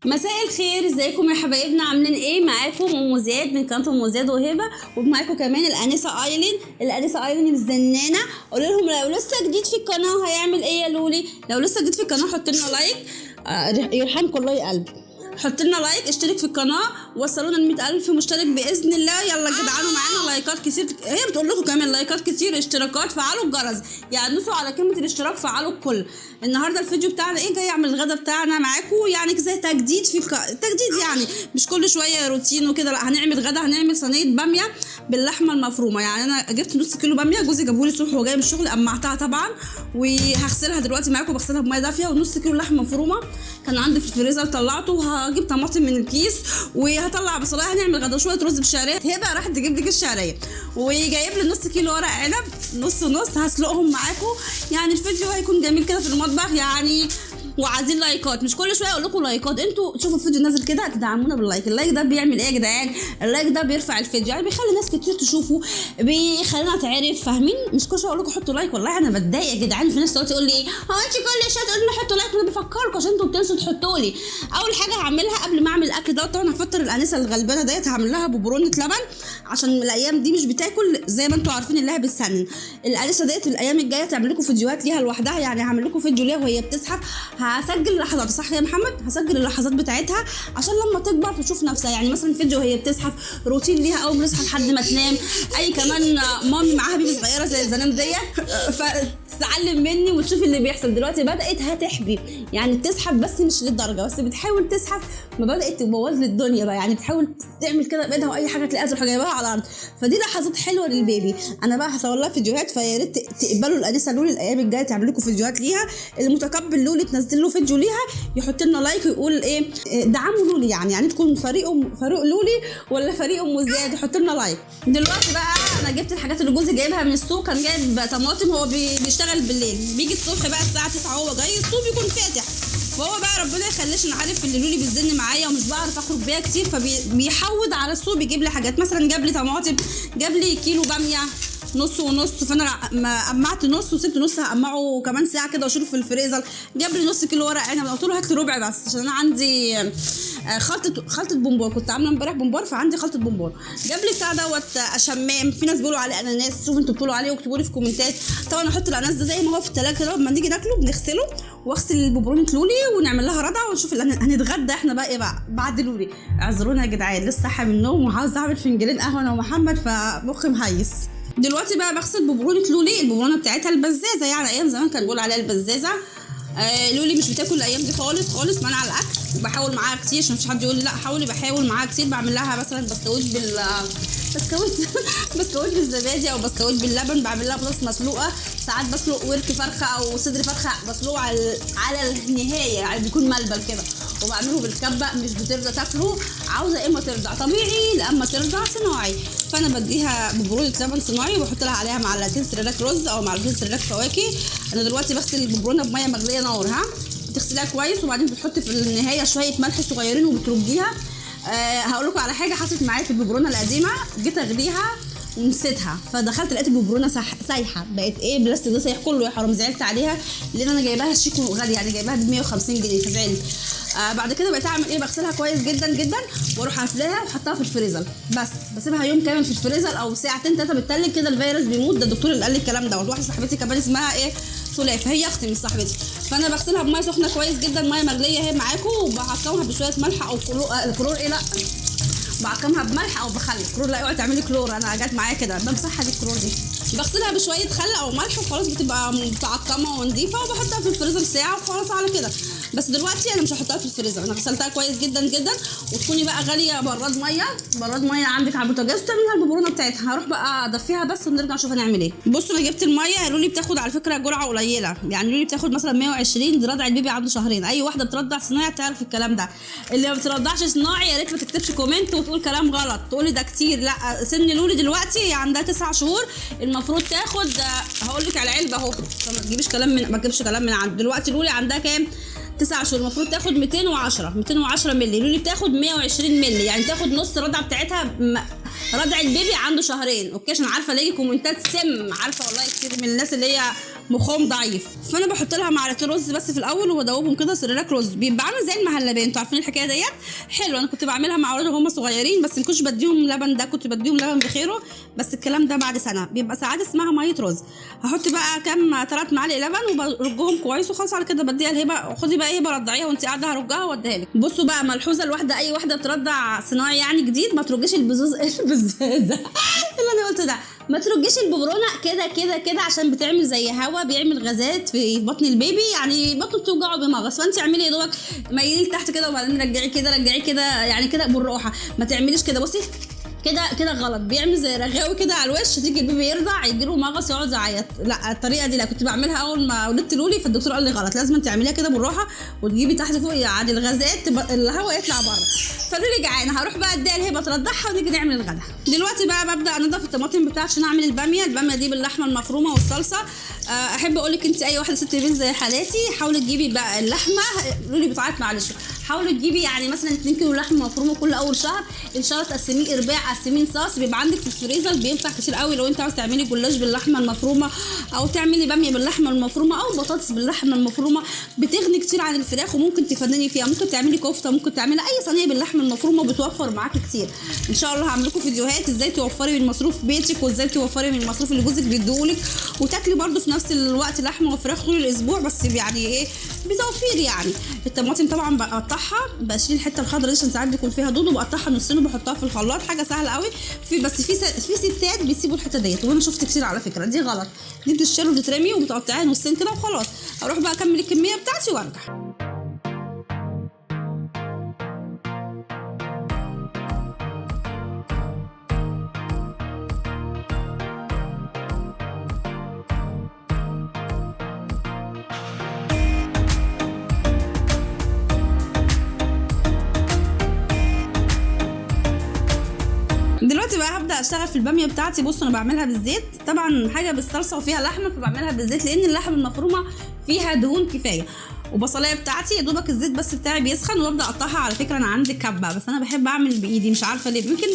مساء الخير، ازيكم يا حبايبنا؟ عاملين ايه؟ معاكم ام زياد من قناه ام زياد وهبه، ومعاكم كمان الانسه ايلين الزنانه. قولوا لهم لو لسه جديد في القناه هيعمل ايه يا لولي؟ لو لسه جديد في القناه حط لنا لايك، يرحمكم الله يا قلبي. حط لنا لايك، اشترك في القناه، وصلونا ل 100,000 مشترك باذن الله. يلا جدعانوا معانا لايكات كتير، هي بتقول لكم كمان لايكات كتير، اشتراكات، فعلوا الجرس، يعني دوسوا على كلمه الاشتراك، فعلوا الكل. النهارده الفيديو بتاعنا ايه؟ جاي اعمل الغدا بتاعنا معاكم، يعني زي تجديد تجديد، يعني مش كل شويه روتين وكده، لا هنعمل غدا، هنعمل صينيه باميه باللحمه المفرومه. يعني انا جبت نص كيلو باميه، جوزي جابولي الصبح وهو جاي من الشغل، قمعتها طبعا وهغسلها دلوقتي معاكم، بغسلها بميه دافيه. ونص كيلو لحمه مفرومه كان عندي في الفريزر طلعته، وهجيب طماطم من الكيس وهطلع بصلايه. هنعمل غدا شويه رز بالشعريه، هبه راحت تجيب لك الشعريه، وجايب لي نص كيلو ورق عنب نص نص، هسلقهم معاكم. يعني الفيديو هيكون جميل كده في المطبخ يعني. وعايزين لايكات، مش كل شويه اقول لكم لايكات، انتوا شوفوا الفيديو نازل كده تدعمونا باللايك. اللايك ده بيعمل ايه يا جدعان؟ اللايك ده بيرفع الفيديو، يعني بيخلي ناس كتير تشوفه، بيخلينا تعرف، فاهمين؟ مش كل شويه اقول لكم حطوا لايك. والله انا بتضايق يا جدعان، في ناس تقول لي ايه هو انت كل شويه تقولوا لي حطوا لايك؟ انا بفكركم عشان انتوا بتنسوا تحطوا لي. اول حاجه هعملها قبل ما اعمل الاكل ده، طبعا هفطر الانسه الغلبانه ديت، هعمل لها ببرونه لبن عشان الايام دي مش بتاكل زي ما انتوا عارفين اللي هي بتسنن. الانسه ديت الايام الجايه تعمل لكم فيديوهات ليها لوحدها، يعني هعمل لكم فيديو ليها وهي بتزحف، هسجل لحظات، صح يا محمد؟ هسجل اللحظات بتاعتها عشان لما تكبر تشوف نفسها. يعني مثلا فيديو وهي بتزحف، روتين ليها اول ما تصحى لحد ما تنام، اي كمان مامي معاها بيبي صغيره زي الزنان ديت، فتتعلم مني وتشوف اللي بيحصل. دلوقتي بدات هتحبي، يعني بتزحف بس مش للدرجه، بس بتحاول تزحف، ما بدات تبوظ لي الدنيا بقى، يعني بتحاول تعمل كده بايدها واي حاجه تلاقيها تروح جايباها على الارض. فدي لحظات حلوه للبيبي. انا بقى هصور لها فيديوهات، فيا ريت تقبلوا الانسه لولي الايام الجايه تعمل لكم فيديوهات ليها. المتقبل لولي تنزل له فيديو ليها يحط لنا لايك ويقول ايه دعموا لولي، يعني تكون فريق لولي ولا فريق ام زياد، يحط لنا لايك. دلوقتي بقى انا جبت الحاجات اللي جوزي جايبها من السوق، كان جايب طماطم، هو بيشتغل بالليل، بيجي الصبح بقى الساعه 9 هو جاي، السوق بيكون فاتح، فهو بقى ربنا يخليش، انا عارف اللي لولي بتزن معايا ومش بعرف اخرج بيها كتير، فبيحود على السوق بيجيب لي حاجات. مثلا جاب لي طماطم، جاب لي كيلو باميه نص ونص، فانا قمعت نص وسبت نص، هقمعه كمان ساعه كده واشيله في الفريزر. جاب لي نص كيلو ورق عنب، قلت له هات لي ربع بس عشان انا عندي خلطه بونبور، كنت عامله امبارح بونبور فعندي خلطه بونبور. جاب لي بتاع دوت شمام، في ناس بيقولوا عليه اناناس، شوفوا انتوا بتقولوا عليه واكتبوا لي في الكومنتات. طبعا احط الاناناس ده زي ما هو في الثلاجه كده، لما نيجي ناكله بنغسله، واغسل ببرونه لولي ونعمل لها ردعه ونشوف هنتغدى احنا بقى ايه بقى بعد لولي. اعذرونا يا جدعان، لسه صاحيه من النوم وعاوزه اعمل فنجانين قهوه انا ومحمد، فمخي مهيس. دلوقتي بقى بغسل ببرونه لولي، الببرونه بتاعتها البزازه، يعني ايام زمان كان بيقول عليها البزازه. لولي مش بتاكل الايام دي خالص خالص، مانعه على الاكل، وبحاول معاها كتير عشان مفيش حد يقول لي لا حاولي، بحاول معاها كتير. بعمل لها مثلا بسكويت بسكويت بالزبادي او بسكويت باللبن، بعمل لها بطاطس مسلوقه، ساعات بسلق ورك فرخه او صدر فرخه بسلقه على النهايه، يعني بيكون ملبل كده، وبعمله بالكبه. مش بترضى تاكله، عاوزه اما ترضع طبيعي لا اما ترضع صناعي، فانا بديها ببروده لبن صناعي، وبحط لها عليها معلقتين سريلاك رز او معلقتين سريلاك فواكه. انا دلوقتي بغسل الببرونه بميه مغليه نار، بتغسليها كويس، وبعدين بتحطي في النهايه شويه ملح صغيرين وبترجيها. هقول لكم على حاجه حصلت معايا في الببرونه القديمه، جيت اغليها ونسيتها، فدخلت لقيت الببرونه سايحه، بقت ايه بلاستيك ده سايح كله، يا حرام زعلت عليها لان انا جايباها شيك وغاليه، يعني جايباها ب 150 جنيه فزعلت. بعد كده بقيت اعمل ايه؟ بغسلها كويس جدا جدا واروح قافلاها واحطها في الفريزر، بس بسيبها يوم كامل في الفريزر او ساعتين 3 بتتلج كده، الفيروس بيموت. ده الدكتور اللي قال لي الكلام ده. واحده صاحبتي كمان اسمها ايه سلاف، هي اختي مش صاحبتي، فانا بغسلها بميه سخنه كويس جدا، ميه مغليه اهي معاكم، وبعقمها بشويه ملح او كلور ايه لا بعقمها بملح او بخل. كلور لا اوعي تعملي كلور، انا جت معايا كده بمسحها دي الكلور دي. بغسلها بشويه خل او ملح وخلاص، بتبقى متعقمه ونضيفه، وبحطها في الفريزر ساعه وخلاص على كده. بس دلوقتي انا مش هحطها في الفريزر، انا غسلتها كويس جدا جدا. وتكوني بقى غاليه براد ميه عندك على البوتاجاز، تعملها الببرونه بتاعتها. هروح بقى اضفيها بس ونرجع نشوف هنعمل ايه. بصوا انا جبت الميه، لولي بتاخد على فكره جرعه قليله، يعني لولي بتاخد مثلا 120، دي رضع البيبي عنده شهرين. اي واحده بترضع صناعي تعرف الكلام ده، اللي ما بترضعش صناعي يا ريت ما تكتبش كومنت وتقول كلام غلط، تقولي ده كتير. لا، سن لولي دلوقتي هي عندها 9 شهور، المفروض تاخد، هقول لك على علبه اهو، ما تجيبش كلام من عند. دلوقتي لولي عندها كام؟ 9 شهور، المفروض تاخد 210 مللي. لولي بتاخد 120 مللي، يعني تاخد نص الرضعه بتاعتها رضع البيبي عنده شهرين. اوكي، عشان عارفه الاقي كومنتات عارفه والله كتير من الناس اللي هي مخهم ضعيف، فانا بحط لها معلقتين رز بس في الاول وبدوبهم كده سريلاك رز، بيبقى عامل زي المهلبيه. انتوا عارفين الحكايه ديت؟ حلو. انا كنت بعملها مع اولادي وهم صغيرين، بس ما كنتش بديهم لبن، ده كنت بديهم لبن بخيره، بس الكلام ده بعد سنه بيبقى ساعات اسمها ميه رز. هحط بقى كام 3 معالق لبن وبرجهم كويس، وخلاص على كده بديها الهبه. خدي بقى هبه رضعيها وانت قاعده هرجها واديها لك. بصوا بقى ملحوظه الواحده، اي واحده بترضع صناعي يعني جديد، ما ترجيش البزازه اللي انا قلته ده، ما ترجيش الببرونه كده كده كده، عشان بتعمل زي هوا، بيعمل غازات في بطن البيبي، يعني بطنه بتوجعه بمغص. فانت اعملي يا دوبك ميلي تحت كده وبعدين رجعي كده يعني كده بالراحه، ما تعمليش كده. بصي كده غلط، بيعمل زي رغاوي كده على الوش، تيجي البيبي يرضع يجيله مغص يقعد يعيط. لا الطريقه دي لا، كنت بعملها اول ما ولدت لولي، فالدكتور قال لي غلط، لازم تعمليها كده بالراحه وتجيبي تحت فوق يعني الغازات الهواء يطلع بره. فلولي جعانه، هروح بقى اديها الهبه ترضعها ونيجي نعمل الغدا. دلوقتي بقى ببدا انضف الطماطم بتاعتي عشان اعمل الباميه دي باللحمه المفرومه والصلصه. احب اقول لك انت اي واحده ست بيت زي حالاتي حاولي تجيبي بقى اللحمه. لولي بتعيط معلش، حاولي تجيبي يعني مثلا 2 كيلو لحمه مفرومه كل اول شهر، ان شاء الله تقسميه ارباع، قسميه صاص، بيبقى عندك في الفريزر بينفع كتير قوي. لو انت عاوز تعملي جلاش باللحمه المفرومه، او تعملي باميه باللحمه المفرومه، او بطاطس باللحمه المفرومه، بتغني كتير عن الفراخ وممكن تفنني فيها. ممكن تعملي كفته، ممكن تعملي اي صينيه باللحمه المفرومه وبتوفر معاكي كتير. ان شاء الله هعمل لكم فيديوهات ازاي توفري من مصروف بيتك، وازاي توفري من المصروف اللي جوزك بيديهولك، وتاكلي برده في نفس الوقت لحمه وفراخ طول الاسبوع، بس يعني ايه بتوفير يعني. الطماطم طبعا بقطعها، بشيل الحته الخضراء دي عشان ساعات بيكون فيها دود، وبقطعها نصين وبحطها في الخلاط، حاجه سهله قوي. بس في ستات بيسيبوا الحته ديت، وانا شفت كتير على فكره، دي غلط، دي بتشيل وتترمي وبتقطعيها نصين كده وخلاص. اروح بقى اكمل الكميه بتاعتي وارجع. دلوقتي بقى هبدا اشتغل في الباميه بتاعتي. بصوا انا بعملها بالزيت، طبعا حاجه بالصلصه وفيها لحمه فبعملها بالزيت، لان اللحمه المفرومه فيها دهون كفايه. وبصلايه بتاعتي يا دوبك الزيت بس بتاعي بيسخن وابدا اقطعها. على فكره انا عندي كبه، بس انا بحب اعمل بايدي، مش عارفه ليه، يمكن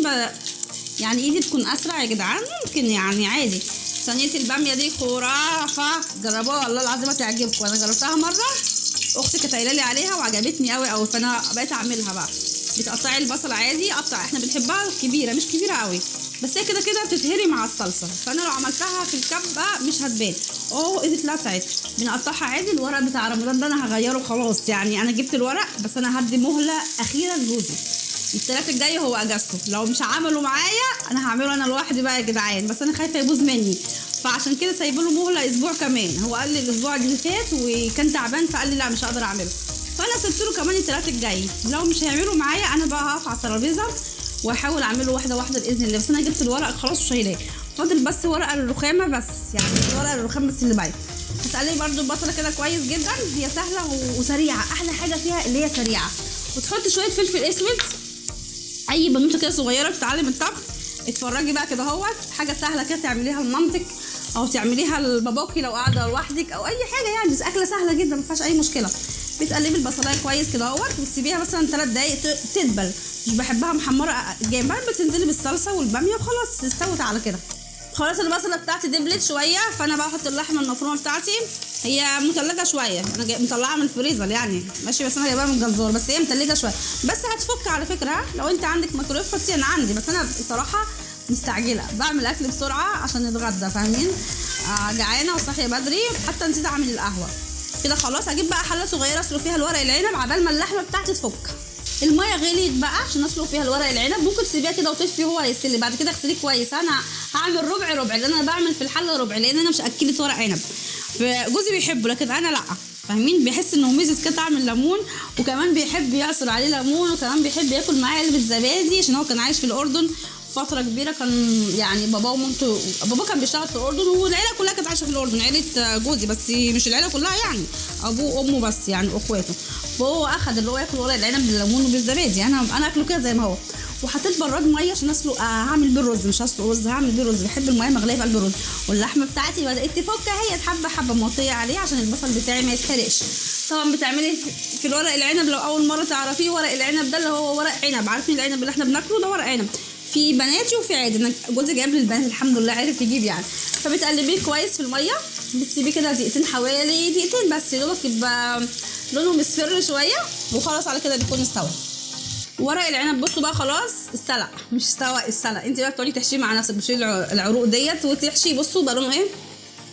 يعني ايدي تكون اسرع يا جدعان، ممكن يعني عادي. صينيه الباميه دي خرافه، جربوها والله العظيم هتعجبكم. انا جربتها مره، اختي كانت قايله لي عليها وعجبتني قوي فانا بقيت اعملها بقى. بتقطعي البصل عادي، احنا بنحبها كبيره مش كبيره قوي، بس هي كده بتتهري مع الصلصه، فانا لو عملتها في الكبه مش هتبان. ايدي اتلسعت. بنقطعها عادي. الورق بتاع رمضان ده انا هغيره خلاص، يعني انا جبت الورق، بس انا هدي مهله اخيرا جوزي الثلاث الجاي هو اجازته، لو مش عملوا معايا انا هعمله انا لوحدي بقى يا جدعان، بس انا خايفه يبوظ مني، فعشان كده سايبه له مهله اسبوع كمان. هو قال لي الاسبوع اللي فات وكان تعبان فقال لي لا مش هقدر اعمله، فانا سبت له كمان الثلاث الجاي. لو مش هيعملوا معايا انا بقى هقف على الترابيزه واحاول اعمله واحده واحده باذن الله. بس انا جبت الورق خلاص وشايلاه، فاضل بس ورقه الرخامه بس، يعني ورقه الرخام بس اللي باين. هتقلي برده البصله كده كويس جدا، هي سهله وسريعه، احلى حاجه فيها اللي هي سريعه. وتحط شويه فلفل اسود، اي بنوته كده صغيره بتتعلم الطبخ اتفرجي بقى كده اهوت، حاجه سهله كده تعمليها لمامتك او تعمليها لباباكي لو قاعده لوحدك او اي حاجه، يعني بس اكله سهله جدا ما فيهاش اي مشكله. بتقلبي البصلايه كويس كده اهوت وتسيبيها مثلا 3 دقايق تدبل، مش بحبها محمره جامد، بتنزلي بالصلصه والباميه وخلاص استوت على كده. خلاص البصله بتاعتي دبلت شويه، فانا بقى احط اللحمه المفرومه بتاعتي، هي متلجه شويه، انا مطلعها من الفريزر يعني ماشي، بس انا جايباها من الجزار، بس هي متلجه شويه، بس هتفك على فكره. لو انت عندك ميكرويف حطي، انا عندي، بس انا بصراحه مستعجله بعمل اكل بسرعه عشان نتغدى، فاهمين؟ جعانه وصاحيه بدري، حتى نسيت اعمل القهوه كده. خلاص اجيب بقى حله صغيره اسلق فيها الورق العنب عبال ما اللحمه بتاعتي تفك. الميه غليت بقى عشان اسلق فيها الورق العنب، ممكن تسيبيها كده وتطفي هو يسلق، بعد كده اغسليه كويس. انا هعمل ربع لان انا بعمل في الحله ربع، لان انا مش اكلت ورق عنب، فجوزي بيحبه لكن انا لا، فاهمين؟ بيحس انه ميزز كده طعم الليمون، وكمان بيحب يعصر عليه ليمون، وكمان بيحب ياكل معاه علبه زبادي عشان هو كان عايش في الاردن فتره كبيره، كان يعني باباه ومامته، بابا كان بيشتغل في الاردن والعيله كلها كانت عايشه في الاردن، عيله جوزي بس مش العيله كلها يعني، ابوه وامه بس يعني واخواته، فهو اخد اللي هو ياكل ورق العنب بالليمون وبالزبادي، انا اكله كده زي ما هو. وحطيت براد ميه عشان اسلق، هعمل بيه الرز، مش هسلق رز، هعمل بيه رز، بحب الميه مغليه في قلب الرز. واللحمه بتاعتي بدات تفك اهي، حبه موطيه عليه عشان البصل بتاعي ما يتحرقش. طبعا بتعملي في الورق العنب، لو اول مره تعرفيه ورق العنب ده اللي هو ورق عنب، عارفين العنب اللي احنا بناكله ده ورق عنب، في بناتي وفي عادي، انا جوزي جايب لي البنات الحمد لله عرف يجيب يعني. فبتقلبيه كويس في الميه بتسيبيه كده دقيقتين، حوالي دقيقتين بس، يدوبك يبقى لونه مصفر شويه وخلاص على كده بيكون استوى. ورق العنب بصوا بقى خلاص السلق، مش استوى السلق، انت بقى بتقعدي تحشيه مع نفسك، بتشيلي العروق ديت وتحشي. بصوا بقى لونه ايه،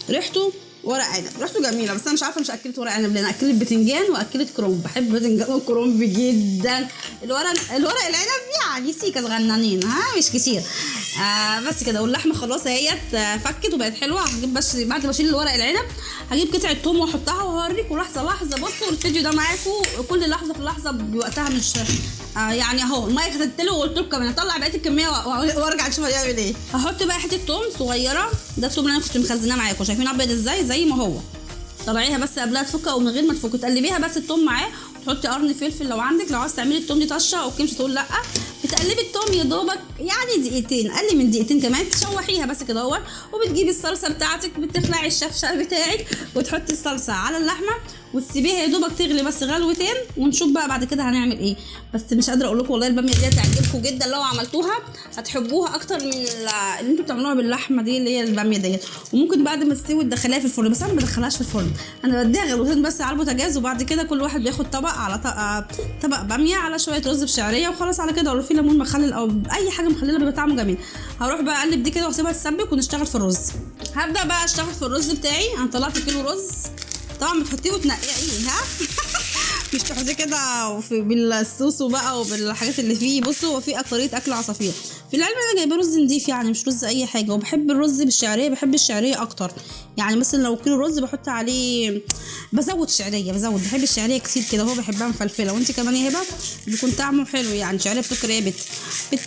ريحته ورق عنب، ريحته جميله. بس انا مش عارفه مش اكلت ورق عنب لان اكلت بتنجان واكلت كرنب، بحب بتنجان وكرنب جدا. الورق العنب يعني سيكه صغننين مش كتير. بس كده. واللحمه خلاص اهيت فكت وبقت حلوه. هجيب بس بعد ما اشيل الورق العنب هجيب قطعه توم واحطها وهوريكم لحظه لحظه. بصوا الفيديو ده معاكم كل لحظه في لحظه بوقتها، مش يعني اهو الميه كانت تلو وقلت لكم كمان اطلع بقيه الكميه وارجع اشوف هيعمل ايه. هحط بقى حته توم صغيره، ده التوم اللي انا كنت مخزناه معاكم، شايفين ابيض ازاي زي ما هو. طلعيها بس قبلها تفكها ومن غير ما تفك تقلبيها بس التوم معاه، وتحطي قرن فلفل لو عندك، لو عايز تعملي التوم دي طشه او مش تقول لا. بتقلبي التوم يا دوبك يعني دقيقتين، اقل من دقيقتين كمان، تشوحيها بس كده اهو. وبتجيبي الصلصه بتاعتك، بتخلعي الشفشه بتاعك وتحطي الصلصه على اللحمه وتسيبيها يا دوبك تغلي بس غلوتين، ونشوف بقى بعد كده هنعمل ايه. بس مش قادره اقول لكم والله الباميه دي هتعجبكم جدا، لو عملتوها هتحبوها اكتر من اللي انتوا بتعملوها باللحمه دي اللي هي الباميه ديت. وممكن بعد ما تستوي تدخليها في الفرن، بس انا ما بدخلهاش في الفرن، انا بديها غلوتين بس على البوتاجاز. وبعد كده كل واحد بياخد طبق على طبق باميه على شويه رز بشعريه وخلاص على كده، ولو في ليمون مخلل او اي حاجه مخلله بيبقى طعمه جميل. هروح بقى اقلب دي كده واسيبها تسبك ونشتغل في الرز. هبدا بقى اشتغل في الرز بتاعي. انا طلعت كيلو رز، طبعا بتحطيه وتنقيه مش تحطيه كده بالصوص وبقى وبالحاجات اللي فيه. بصوا هو في طريقه اكل عصافير في العلبه، انا جايبه رز نضيف يعني مش رز اي حاجه. وبحب الرز بالشعريه، بحب الشعريه اكتر. يعني مثلا لو كيلو رز بحط عليه بزود شعريه، بحب الشعريه كتير كده، هو بحبها مفلفله. وانت كمان يا هبه بيكون طعمه حلو يعني، شعريه بتكر يا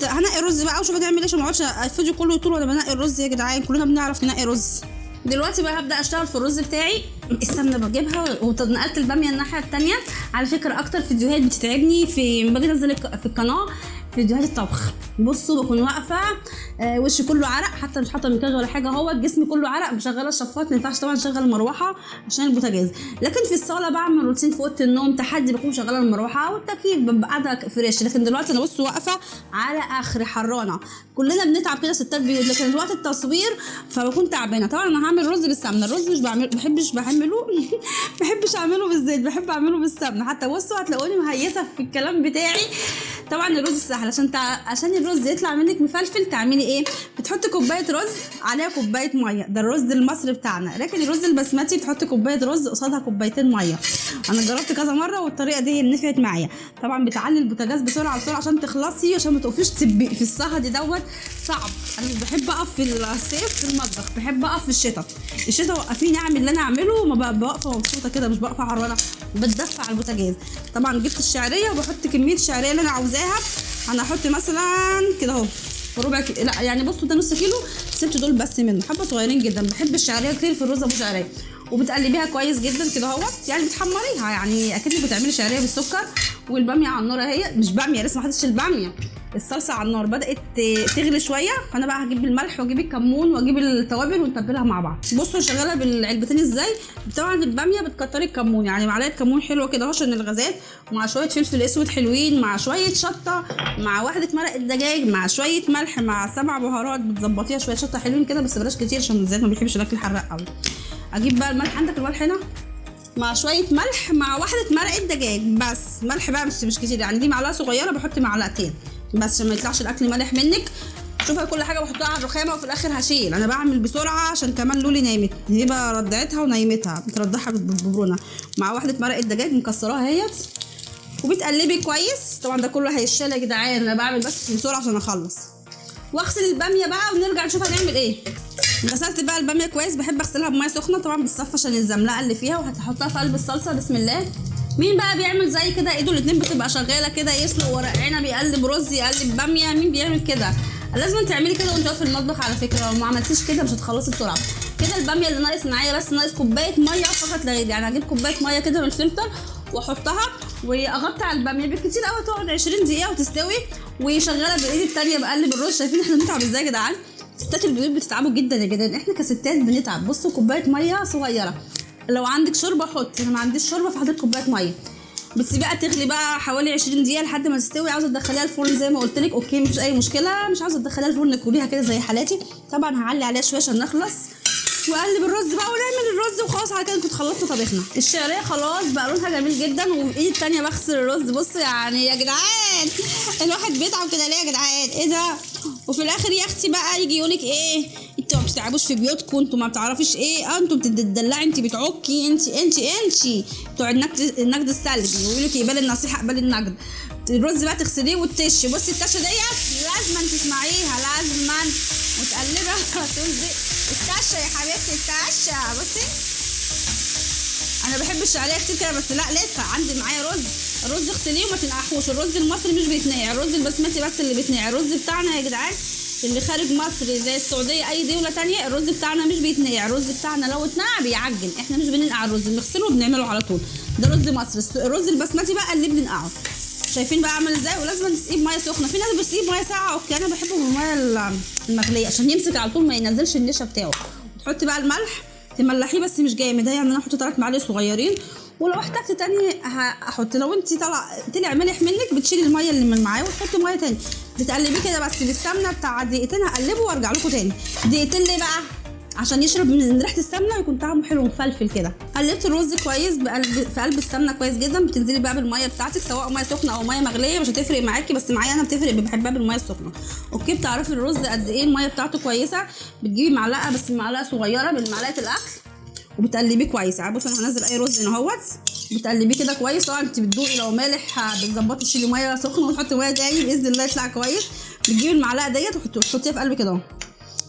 هنقي الرز بقى وشوف هنعمل ايه عشان ما اقعدش الفيديو كله يطول وانا بنقي الرز. يا جدعان كلنا بنعرف ننقي رز. دلوقتي بقى هبدا اشتغل في الرز بتاعي. السمنه بجيبها ونقلت الباميه الناحيه التانية. على فكره اكتر فيديوهات بتتعبني في باجي انزل في القناه فيديوهات الطبخ. بصوا بكون واقفه وشي كله عرق، حتى مش حاطه مكياج ولا حاجه، هو جسمي كله عرق، مشغله الشفاط، ما ينفعش طبعا اشغل المروحه عشان البوتاجاز. لكن في الصاله بعمل روتين في اوضه النوم تحدي، بكون مشغله المروحه والتكييف ببقى قاعده فريش. لكن دلوقتي انا بصوا واقفه على اخر حرانه. كلنا بنتعب كده ستات بيوت، لكن وقت التصوير فبكون تعبانه. طبعا انا هعمل رز بالسمنه. الرز مش بحبش اعمله بالزيت، بحب اعمله بالسمنه. حتى بصوا هتلاقوني مهيسه في الكلام بتاعي. طبعا الرز سهل، عشان الرز يطلع منك مفلفل تعملي ايه؟ بتحطي كوبايه رز عليها كوبايه ميه، ده الرز المصري بتاعنا. لكن الرز البسمتي بتحطي كوبايه رز قصادها كوبايتين ميه. انا جربت كذا مره والطريقه دي نفعت معايا. طبعا بتعلي البوتاجاز بسرعه عشان تخلصي، عشان ما تقفيش في الصهد دوت صعب. انا مش بحب اقف في الصيف في المطبخ، بحب اقف في الشتاء وقفيني اعمل اللي انا اعمله، وما بقف مبسوطه كده، مش بقف عرانه، بتدفى على البوتاجاز. طبعا جبت الشعريه وبحط كميه الشعريه اللي انا عاوزاها. انا هحط مثلا كده اهو ربع لا يعني بصوا ده نص كيلو، سبت دول بس منه حبه صغيرين جدا. بحب الشعريه كتير في الرز ابو شعريه. وبتقلبيها كويس جدا كده اهوت، يعني بتحمريها يعني اكنك بتعملي شعريه بالسكر. والباميه على النار اهي، مش باميه لسه ما حطيتش الباميه، الصلصه على النار بدات تغلي شويه. فانا بقى هجيب الملح واجيب الكمون واجيب التوابل ونتبلها مع بعض. بصوا شغاله بالعلبتين ازاي. طبعا الباميه بتكتري الكمون، يعني معلقه كمون حلوه كده عشان الغازات، مع شويه فلفل اسود حلوين، مع شويه شطه، مع واحده مرق الدجاج، مع شويه ملح، مع 7 بهارات بتظبطيها، شويه شطه حلوين كده بس بلاش كتير عشان الزيت ما بيحبش الاكل الحراق قوي. اجيب بقى الملح، عندك الملح هنا، مع شويه ملح، مع واحده مرق الدجاج بس. ملح بقى مش كتير، يعني دي معلقه صغيره بحط معلقتين بس عشان ما يطلعش الاكل مالح منك. شوفها كل حاجه بحطها على الرخامه وفي الاخر هشيل. انا بعمل بسرعه عشان كمان لولي نامت، هي بقى رضعتها ونيمتها، بترضعها بالببرونه مع واحده مرق الدجاج مكسراها اهيت. وبتقلبي كويس. طبعا ده كله هيشال يا جدعان، انا بعمل بس بسرعه عشان اخلص. واغسل الباميه بقى ونرجع نشوف هنعمل ايه. غسلت بقى الباميه كويس، بحب اغسلها بميه سخنه طبعا بالصفه عشان الزملقه اللي فيها، وهحطها في قلب الصلصه. بسم الله. مين بقى بيعمل زي كده ايده الاتنين بتبقى شغاله كده، يسلق ورق عنب، يقلب رز، يقلب باميه؟ مين بيعمل كده؟ لازم تعملي كده وانت في المطبخ على فكره، لو ما عملتيش كده مش هتخلصي بسرعه. كده الباميه اللي ناقص معايا بس ناقص كوبايه ميه فقط لا غير. يعني هجيب كوبايه ميه كده من الفلتر واحطها واغطي على الباميه، بالكتير قوي تقعد 20 دقيقه وتستوي. وشغاله بالايد الثانيه بقلب الرز. شايفين احنا بنتعب ازاي يا جدعان؟ ستات البيوت بتتعبوا جدا يا جدعان، احنا كستات بنتعب. بصوا كوبايه ميه صغيره، لو عندك شوربه حط، انا ما عنديش شوربه فحطيت كوبايه ميه. بتسيبيها تغلي بقى حوالي 20 دقيقه لحد ما تستوي. عاوزه تدخليها الفرن زي ما قلت لك اوكي مفيش اي مشكله، مش عاوزه تدخليها الفرن كليها كده زي حالاتي. طبعا هعلي عليها شويه عشان نخلص. واقلب الرز بقى ونعمل الرز وخلاص. على كده كنت خلصت طبخنا. الشعريه خلاص بقى لونها جميل جدا، وايدي التانيه بغسل الرز. بصوا يعني يا جدعان الواحد بيتعب كده ليه يا جدعان؟ ايه ده؟ وفي الاخر يا اختي بقى يجي يقولك ايه انتوا ما بتتعبوش في بيوتكم، انتوا ما بتعرفيش ايه، انتوا بتدلعي، انت بتعكي، انت بتوع النقد السلبي. يقول لك يقبل النصيحه اقبل النقد. الرز بقى تغسليه وتتشي. بصي التشه ديت لازم تسمعيها، لازم وتقلبها تلزق التشه يا حبيبتي التشه. بصي انا بحب الشعريه كتير كده، بس لا لسه عندي معايا رز. الرز اغسليه وما تنقحوش. الرز المصري مش بيتنقع، الرز البسمتي بس اللي بيتنقع. الرز بتاعنا يا جدعان اللي خارج مصر زي السعوديه اي دوله تانية الرز بتاعنا مش بيتنقع. الرز بتاعنا لو اتنقع بيعجن. احنا مش بننقع الرز، بنغسله وبنعمله على طول. ده رز مصر. الرز البسمتي بقى اللي بننقعه. شايفين بقى عامل ازاي؟ ولازم تسقيه بميه سخنه. في ناس بتسقيه بميه ساقعه، اوكي انا بحبه بالميه المغليه عشان يمسك على طول ما ينزلش النشا بتاعه. وتحطي بقى الملح تملحيه بس مش جامد، يعني انا هحط 3 معالق صغيرين، ولو احتجت تاني هحط. لو انت طلع ملح منك بتشيلي الميه اللي من معاه وتحطي ميه تاني. بتقلبيه كده بس بالسمنه بتاع دقيقتين. هقلبه وارجع لكم تاني. دقيقتين ليه بقى؟ عشان يشرب من ريحه السمنه ويكون طعمه حلو ومفلفل كده. قلبت الرز كويس في قلب السمنه كويس جدا. بتنزلي بقى بالميه بتاعتك سواء ميه سخنه او ميه مغليه مش هتفرق معاكي، بس معايا انا بتفرق، بحبها بالميه السخنه. اوكي بتعرفي الرز قد ايه الميه بتاعته كويسه. بتجيبي معلقه بس معلقه صغيره من معلقه الاكل وبتقلبيه كويس. بصي انا هنزل اي رز هنا اهوت، بتقلبيه كده كويس. طبعا انت بتدوقي لو مالح بتظبطي، تشيلي ميه سخنه وتحطي ميه تاني باذن الله يطلع كويس. بتجيبي المعلقه ديت وتحطيها في قلب كده اهو.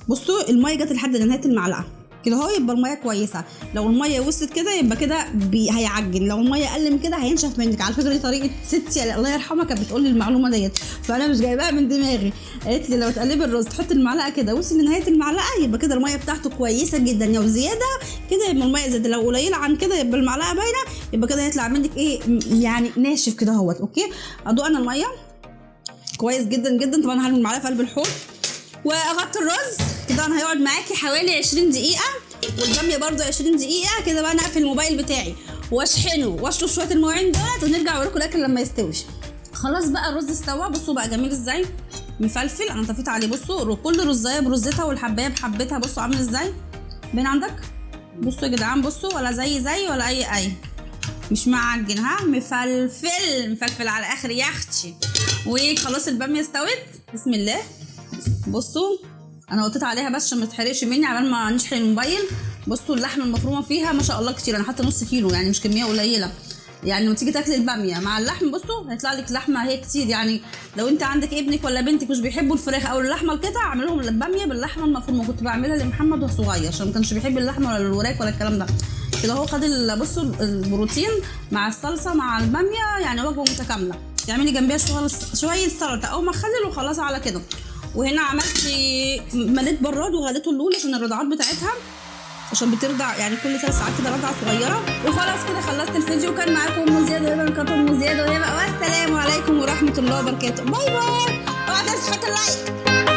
بصوا الميه جت لحد نهايه المعلقه كده اهو، يبقى الميه كويسه. لو الميه وصلت كده يبقى كده هيعجن. لو الميه اقل من كده هينشف منك. على فكره دي طريقه ستي الله يرحمها كانت بتقول لي المعلومه ديت، فانا مش جايباها من دماغي. قالت لي لو تقلبي الرز تحطي المعلقه كده وصل لنهايه المعلقه يبقى كده الميه بتاعته كويسه جدا. لو زياده كده يبقى الميه زياده، لو قليله عن كده يبقى المعلقه باينه، يبقى كده هيطلع منك ايه يعني ناشف كده اهوت. اوكي ادوق انا الميه كويس جدا جدا. طبعا هرمي المعلقه في قلب الحوض واغطي الرز كده. انا هيقعد معاكي حوالي 20 دقيقه، والباميه برده 20 دقيقه كده. بقى انا اقفل الموبايل بتاعي واشحنه واشطف شويه المواعين دولت ونرجع اوريكم الاكل لما يستوي. خلاص بقى الرز استوى. بصوا بقى جميل ازاي مفلفل. انا طفيت عليه. بصوا كل رزايه برزتها والحبايه بحبتها. بصوا عامل ازاي بين عندك. بصوا يا جدعان بصوا ولا زي ولا اي مش معجن. مفلفل على اخر يا اختي. وخلاص الباميه استوت بسم الله. بصوا انا وطيت عليها بس عشان ما تتحرقش مني عبال ما نشحن الموبايل. بصوا اللحمه المفرومه فيها ما شاء الله كتير. انا حاطه نص كيلو يعني مش كميه قليله. يعني لما تيجي تاكلي الباميه مع اللحم بصوا هيطلع لك لحمه هي كتير. يعني لو انت عندك ابنك ولا بنتك مش بيحبوا الفراخ او اللحمه القطع اعمل لهم الباميه باللحمه المفرومه. كنت بعملها لمحمد وهو صغير عشان ما كانش بيحب اللحمه ولا الوراك ولا الكلام ده. كده هو خد بصوا البروتين مع الصلصه مع الباميه يعني وجبه متكامله. تعملي جنبيها شويه سلطه او مخلل وخلاص على كده. وهنا عملت مليت براد وغليته اللول عشان الرضعات بتاعتها عشان بترضع يعني كل 3 ساعات كده رضعه صغيره. وخلاص كده خلصت الفيديو. كان معاكم ام زياد وهبه من قناه ام زياد وهبه، والسلام عليكم ورحمه الله وبركاته. باي باي. اوعى تنسوا تحطوا اللايك.